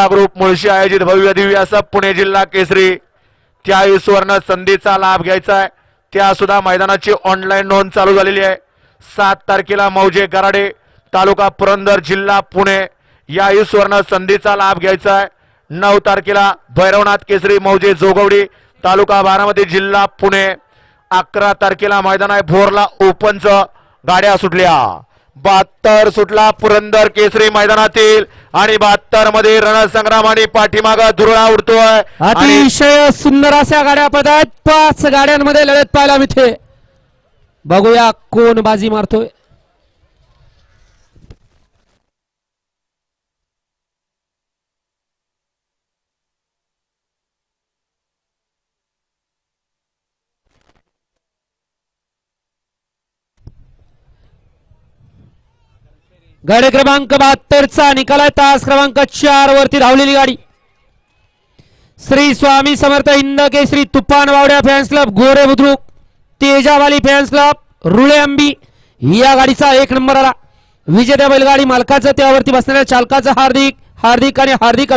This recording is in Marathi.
ग्रुप मुळशी आयोजित भव्य दिव्य असं पुणे जिल्हा केसरी त्या सुवर्ण संधीचा लाभ घ्यायचा आहे. त्या सुद्धा मैदानाची ऑनलाईन नोंद चालू झालेली आहे. 7 तारखेला मौजे गराडे तालुका पुरंदर जिल्हा पुणे या सुवर्ण संधीचा लाभ घ्यायचा आहे. 9 तारखेला भैरवनाथ केसरी मौजे जोगवडी तालुका बारामती जिल्हा पुणे. 11 तारखेला मैदान आहे भोरला ओपनचं. गाड्या सुटल्या 72 सुटला पुरंदर केसरी मैदानातील आणि 72 मध्ये रणसंग्राम आणि पाठीमागा धुरळा उडतोय. अतिशय सुंदर अशा गाड्या पडतात. 5 गाड्यांमध्ये लढत पाहायला मिळते. बघूया कोण बाजी मारतोय. गाडी क्रमांक 72 चा निकाल आहे. तास क्रमांक 4 वरती धावलेली गाडी श्री स्वामी समर्थ हिंद केसरी तुफान वावड्या फॅन्स क्लब गोरे बुद्रुक तेजावाली फॅन्स क्लब रुळे अंबी या गाडीचा 1 नंबर आला. विजेत्या बैलगाडी मालकाचं त्यावरती बसणाऱ्या चालकाचं हार्दिक हार्दिक आणि हार्दिक